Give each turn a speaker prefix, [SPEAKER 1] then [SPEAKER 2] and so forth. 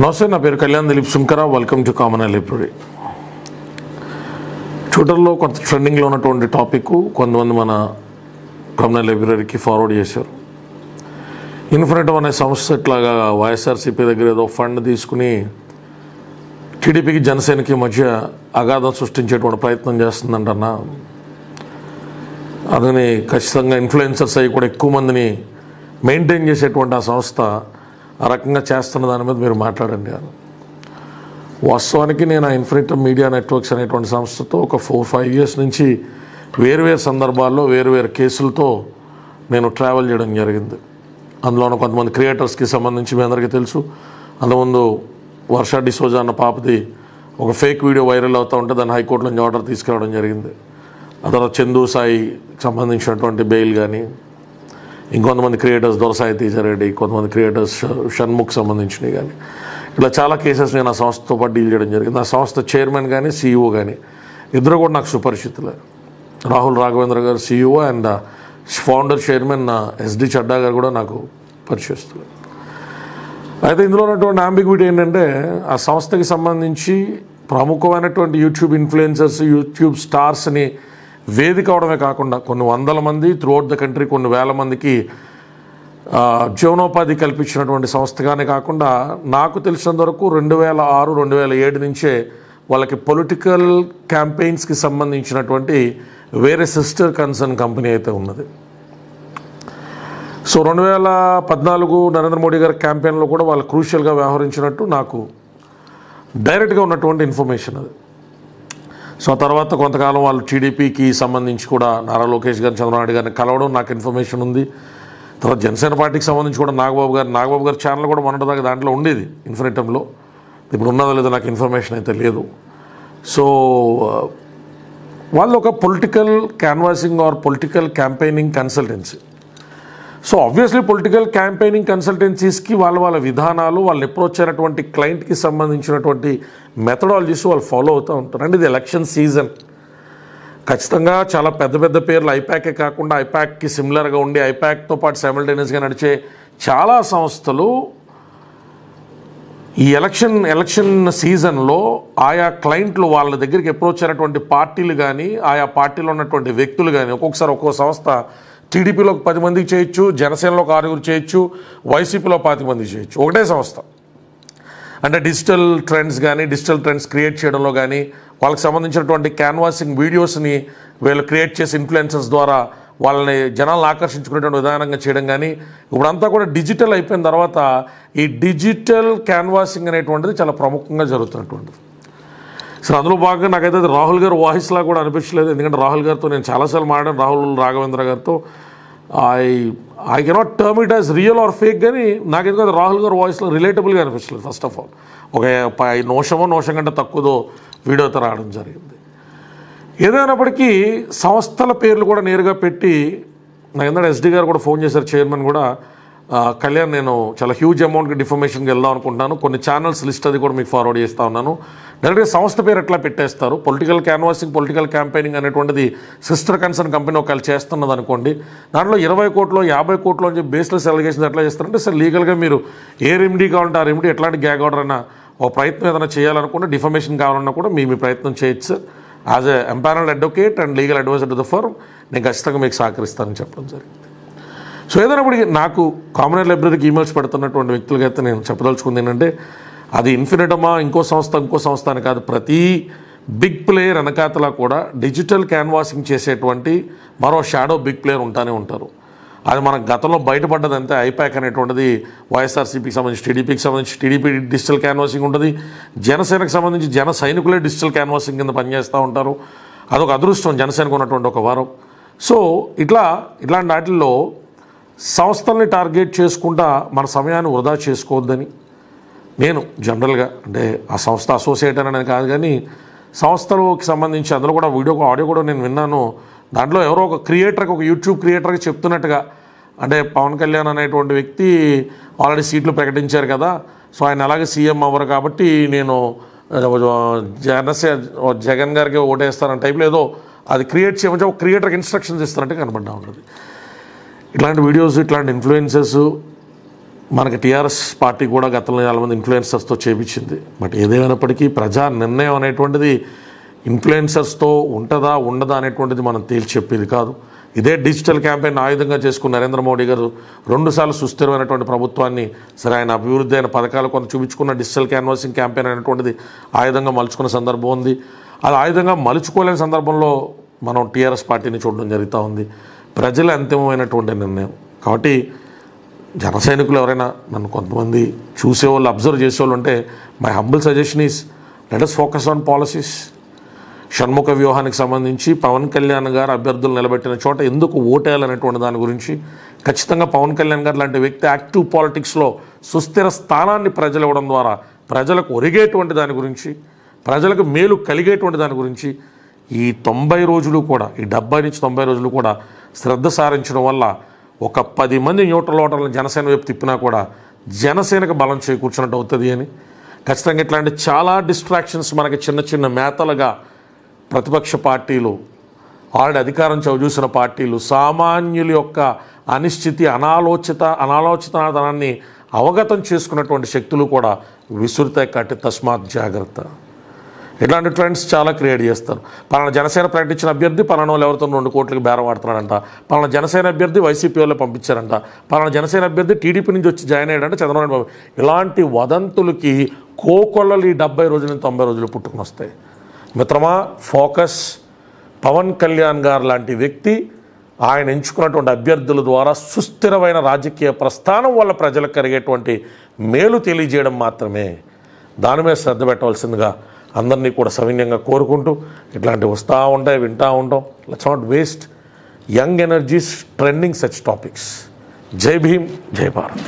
[SPEAKER 1] నమస్తే, నా పేరు Kalyan Dilip Sunkara. Welcome to common library. ట్విట్టర్లో కొంత ట్రెండింగ్లో ఉన్నటువంటి టాపిక్ కొంతమంది మన కామన్ లైబ్రరీకి ఫార్వర్డ్ చేశారు. ఇన్ఫినిటమ్ అనే సంస్థ ఇట్లాగా వైఎస్ఆర్సీపీ దగ్గర ఏదో ఫండ్ తీసుకుని టీడీపీకి జనసేనకి మధ్య అగాధం సృష్టించేటువంటి ప్రయత్నం చేస్తుందంటన్నా. అదని ఖచ్చితంగా ఇన్ఫ్లుయెన్సర్స్ అయ్యి కూడా ఎక్కువ మందిని మెయింటైన్ చేసేటువంటి ఆ సంస్థ ఆ రకంగా చేస్తున్న దాని మీద మీరు మాట్లాడండి అని. వాస్తవానికి నేను ఆ ఇన్ఫినిటమ్ మీడియా నెట్వర్క్స్ అనేటువంటి సంస్థతో ఒక 4-5 years నుంచి వేరువేరు సందర్భాల్లో వేరువేరు కేసులతో నేను ట్రావెల్ చేయడం జరిగింది. అందులోనూ కొంతమంది క్రియేటర్స్కి సంబంధించి మీ అందరికీ తెలుసు. అంతకుముందు వర్ష డిసోజా అన్న పాపది ఒక ఫేక్ వీడియో వైరల్ అవుతూ ఉంటే దాన్ని హైకోర్టు నుంచి ఆర్డర్ తీసుకురావడం జరిగింది. ఆ తర్వాత చందు సాయికి సంబంధించినటువంటి బెయిల్ కానీ, ఇంకొంతమంది క్రియేటర్స్ దొరసాయి తీజారెడ్డి, కొంతమంది క్రియేటర్స్ షణ్ముఖ్ సంబంధించినవి కానీ, ఇట్లా చాలా కేసెస్ నేను ఆ సంస్థతో పాటు డీల్ చేయడం జరిగింది. ఆ సంస్థ చైర్మన్ కానీ CEO కానీ ఇద్దరు కూడా నాకు సుపరిచితులే. రాహుల్ రాఘవేంద్ర గారు CEO and founder chairman SD Chadda గారు కూడా నాకు పరిచయస్తులు. అయితే ఇందులో ఉన్నటువంటి అంబిగ్విటీ ఏంటంటే, ఆ సంస్థకి సంబంధించి ప్రముఖమైనటువంటి యూట్యూబ్ ఇన్ఫ్లుయెన్సర్స్, యూట్యూబ్ స్టార్స్ని వేదిక అవడమే కాకుండా కొన్ని వందల మంది త్రూఅవుట్ ద కంట్రీ, కొన్ని వేల మందికి జీవనోపాధి కల్పించినటువంటి సంస్థగానే కాకుండా నాకు తెలిసినంత వరకు 2006-2007 నుంచే వాళ్ళకి పొలిటికల్ క్యాంపెయిన్స్కి సంబంధించినటువంటి వేరే సిస్టర్ కన్సర్న్ కంపెనీ అయితే ఉన్నది. సో 2014 నరేంద్ర మోడీ గారి క్యాంపెయిన్లో కూడా వాళ్ళు క్రూషియల్గా వ్యవహరించినట్టు నాకు డైరెక్ట్గా ఉన్నటువంటి ఇన్ఫర్మేషన్ అది. సో తర్వాత కొంతకాలం వాళ్ళు టీడీపీకి సంబంధించి కూడా నారా లోకేష్ గారిని, చంద్రబాబు గారిని కలవడం నాకు ఇన్ఫర్మేషన్ ఉంది. తర్వాత జనసేన పార్టీకి సంబంధించి కూడా నాగబాబు గారి ఛానల్ కూడా మొన్నటిదాకా దాంట్లో ఉండేది ఇన్ఫినిటంలో. ఇప్పుడు ఉన్నదో లేదో నాకు ఇన్ఫర్మేషన్ అయితే లేదు. సో వాళ్ళు ఒక political canvassing or political campaigning consultancy. So obviously political campaigning కన్సల్టెన్సీస్కి వాళ్ళ విధానాలు, వాళ్ళని అప్రోచ్ అయినటువంటి క్లయింట్కి సంబంధించినటువంటి మెథడాలజీస్ వాళ్ళు ఫాలో అవుతూ ఉంటారు. అండ్ ఇది ఎలక్షన్ సీజన్. ఖచ్చితంగా చాలా పెద్ద పెద్ద పేర్లు ఐపాకే కాకుండా ఐపాక్కి సిమిలర్గా ఉండి ఐపాక్తో పాటు సైమల్టేనియస్గా నడిచే చాలా సంస్థలు ఈ ఎలక్షన్ సీజన్లో ఆయా క్లయింట్లు వాళ్ళ దగ్గరికి అప్రోచ్ అయినటువంటి పార్టీలు కానీ, ఆయా పార్టీలో ఉన్నటువంటి వ్యక్తులు కానీ, ఒక్కొక్కసారి ఒక్కో సంస్థ టీడీపీలో 10 మందికి చేయొచ్చు, జనసేనలో 6 చేయొచ్చు, వైసీపీలో 25 మందికి చేయొచ్చు, ఒకటే సంస్థ. అంటే డిజిటల్ ట్రెండ్స్ క్రియేట్ చేయడంలో కానీ, వాళ్ళకి సంబంధించినటువంటి క్యాన్వాసింగ్ వీడియోస్ని వీళ్ళు క్రియేట్ చేసి ఇన్ఫ్లుయెన్సర్స్ ద్వారా వాళ్ళని జనాలను ఆకర్షించుకునేటువంటి విధానంగా చేయడం కానీ, ఇప్పుడంతా కూడా డిజిటల్ అయిపోయిన తర్వాత ఈ డిజిటల్ క్యాన్వాసింగ్ అనేటువంటిది చాలా ప్రముఖంగా జరుగుతున్నటువంటిది. సో అందులో భాగంగా నాకైతే రాహుల్ గారు వాయిస్లా కూడా అనిపించలేదు. ఎందుకంటే రాహుల్ గారితో నేను చాలాసార్లు మాట్లాడాను, రాహుల్ రాఘవేంద్ర గారితో. I cannot term it as real are fake, కానీ నాకు ఎందుకంటే రాహుల్ గారు వాయిస్లో రిలేటబుల్గా అనిపించలేదు. ఫస్ట్ ఆఫ్ ఆల్ ఒక 5 నిమిషం కంటే తక్కువదో వీడియోతో రావడం జరిగింది. ఏదైనప్పటికీ సంస్థల పేర్లు కూడా నేరుగా పెట్టి, నాకు ఎందుకంటే SD గారు కూడా ఫోన్ చేశారు, చైర్మన్ కూడా, కళ్యాణ్ నేను చాలా హ్యూజ్ అమౌంట్కి డిఫర్మేషన్కి వెళ్దాం అనుకుంటున్నాను, కొన్ని ఛానల్స్ లిస్ట్ అది కూడా మీకు ఫార్వర్డ్ చేస్తూ ఉన్నాను. డైరెక్ట్గా సంస్థ పేరు ఎట్లా పెట్టేస్తారు, పొలిటికల్ క్యాన్వాసింగ్, పొలిటికల్ క్యాంపెయినింగ్ అనేటువంటిది సిస్టర్ కన్సర్న్ కంపెనీ ఒకవేళ చేస్తున్నది అనుకోండి, దాంట్లో 20 కోట్లు 50 కోట్లు అని చెప్పి బేస్లెస్ అలిగేషన్స్ ఎట్లా చేస్తారంటే, సార్ లీగల్గా మీరు ఏ రెమెడీ కావాలంటే ఆ రెమెడీ, ఎట్లాంటి గ్యాగ్ ఆర్డర్ అయినా ఒక ప్రయత్నం ఏదైనా చేయాలనుకుంటే, డిఫర్మేషన్ కావాలన్నా కూడా మీ ప్రయత్నం చేయొచ్చు sir. As a empanelled advocate and legal adviser to the firm నేను ఖచ్చితంగా మీకు సహకరిస్తానని చెప్పడం జరిగింది. సో ఏదైనప్పటికీ నాకు కామన్ లైబ్రరీకి ఈమెయిల్స్ పెడుతున్నటువంటి వ్యక్తులకి అయితే నేను చెప్పదలుచుకుంది ఏంటంటే, అది ఇన్ఫినిటమా ఇంకో సంస్థ అని కాదు, ప్రతి బిగ్ ప్లేయర్ వెనకాతలా కూడా డిజిటల్ క్యాన్వాసింగ్ చేసేటువంటి మరో షాడో బిగ్ ప్లేయర్ ఉంటానే ఉంటారు. అది మనకు గతంలో బయటపడ్డదంటే ఐపాక్ అనేటువంటిది వైఎస్ఆర్సీపీకి సంబంధించి, టీడీపీ డిజిటల్ క్యాన్వాసింగ్ ఉంటుంది, జనసేనకు సంబంధించి జన సైనికులే డిజిటల్ క్యాన్వాసింగ్ కింద పనిచేస్తూ ఉంటారు. అదొక అదృష్టం జనసేనకు ఉన్నటువంటి ఒక వారం. సో ఇట్లాంటి వాటిల్లో సంస్థల్ని టార్గెట్ చేసుకుంటా మన సమయాన్ని వృధా చేసుకోవద్దని నేను జనరల్గా, అంటే ఆ సంస్థ అసోసియేట్ అనేది కాదు కానీ సంస్థలకు సంబంధించి అందులో కూడా ఆడియో కూడా నేను విన్నాను. దాంట్లో ఎవరో ఒక యూట్యూబ్ క్రియేటర్కి చెప్తున్నట్టుగా, అంటే పవన్ కళ్యాణ్ అనేటువంటి వ్యక్తి ఆల్రెడీ సీట్లు ప్రకటించారు కదా, సో ఆయన అలాగే సీఎం అవ్వరు కాబట్టి నేను జగన్ గారికి ఓటేస్తానని టైప్లో ఏదో అది క్రియేట్ చేయమని ఒక క్రియేటర్కి ఇన్స్ట్రక్షన్స్ ఇస్తున్నట్టు కనబడ్డా ఉన్నది. ఇట్లాంటి వీడియోస్, ఇట్లాంటి ఇన్ఫ్లుయెన్సెస్ మనకి టీఆర్ఎస్ పార్టీ కూడా గతంలో చాలామంది ఇన్ఫ్లుయెన్సర్స్తో చేపించింది. బట్ ఏదేమైనప్పటికీ ప్రజా నిర్ణయం అనేటువంటిది ఇన్ఫ్లుయెన్సర్స్తో ఉంటుందా ఉండదా అనేటువంటిది మనం తేల్చి చెప్పేది కాదు. ఇదే డిజిటల్ క్యాంపెయిన్ ఆయుధంగా చేసుకున్న నరేంద్ర మోడీ గారు 2 సార్లు సుస్థిరమైనటువంటి ప్రభుత్వాన్ని, సరే ఆయన అభివృద్ధి అయిన పథకాలు కొంత చూపించుకున్న డిజిటల్ క్యాన్వాసింగ్ క్యాంపెయిన్ అనేటువంటిది ఆయుధంగా మలుచుకున్న సందర్భం ఉంది. అది ఆయుధంగా మలుచుకోలేని సందర్భంలో మనం టీఆర్ఎస్ పార్టీని చూడడం జరుగుతూ ఉంది. ప్రజల అంతిమమైనటువంటి నిర్ణయం కాబట్టి జన సైనికులు ఎవరైనా నన్ను కొంతమంది చూసేవాళ్ళు, అబ్జర్వ్ చేసేవాళ్ళు ఉంటే my humble suggestion is let us focus on policies. Shanmukha వ్యూహానికి సంబంధించి పవన్ కళ్యాణ్ గారు అభ్యర్థులు నిలబెట్టిన చోట ఎందుకు ఓటేయాలనేటువంటి దాని గురించి ఖచ్చితంగా పవన్ కళ్యాణ్ గారు లాంటి వ్యక్తి యాక్టివ్ పాలిటిక్స్లో సుస్థిర స్థానాన్ని ప్రజలు ఇవ్వడం ద్వారా ప్రజలకు ఒరిగేటువంటి దాని గురించి, ప్రజలకు మేలు కలిగేటువంటి దాని గురించి ఈ 90 రోజులు కూడా, ఈ 70 నుంచి 90 రోజులు కూడా శ్రద్ధ సారించడం వల్ల ఒక 10 మంది న్యూట్రల్ ఓటర్లను జనసేన వైపు తిప్పినా కూడా జనసేనకు బలం చేకూర్చున్నట్టు అవుతుంది అని ఖచ్చితంగా ఇట్లాంటి చాలా డిస్ట్రాక్షన్స్ మనకి చిన్న చిన్న మేతలుగా ప్రతిపక్ష పార్టీలు, ఆల్రెడీ అధికారం చవిచూసిన పార్టీలు, సామాన్యుల యొక్క అనిశ్చితి, అనాలోచితనాన్ని అవగతం చేసుకున్నటువంటి శక్తులు కూడా విసురుతాయి. కట్టి తస్మాత్ జాగ్రత్త. ఇట్లాంటి ట్రెండ్స్ చాలా క్రియేట్ చేస్తారు. పలానా జనసేన ప్రకటించిన అభ్యర్థి పలానా వాళ్ళు ఎవరితో 2 కోట్లకి బేరం ఆడుతున్నాడంట, పలానా జనసేన అభ్యర్థి వైసీపీ వాళ్ళు పంపించారంట, పలానా జనసేన అభ్యర్థి టీడీపీ నుంచి వచ్చి జాయిన్ అయ్యాడంటే చంద్రబాబు నాయుడు. ఇలాంటి వదంతులకి కోకొల్లలు ఈ 70 రోజుల నుంచి 90 రోజులు పుట్టుకుని వస్తాయి. మిత్రమా, ఫోకస్. పవన్ కళ్యాణ్ గారు లాంటి వ్యక్తి ఆయన ఎంచుకున్నటువంటి అభ్యర్థుల ద్వారా సుస్థిరమైన రాజకీయ ప్రస్థానం వల్ల ప్రజలకు కలిగేటువంటి మేలు తెలియజేయడం మాత్రమే. దాని మీద శ్రద్ధ పెట్టవలసిందిగా అందరినీ కూడా సవినయంగా కోరుకుంటూ, ఇట్లాంటివి వస్తూ ఉంటాయి, వింటూ ఉంటాం. Let's not waste young energies trending such topics. జై భీమ్, జై భారత్.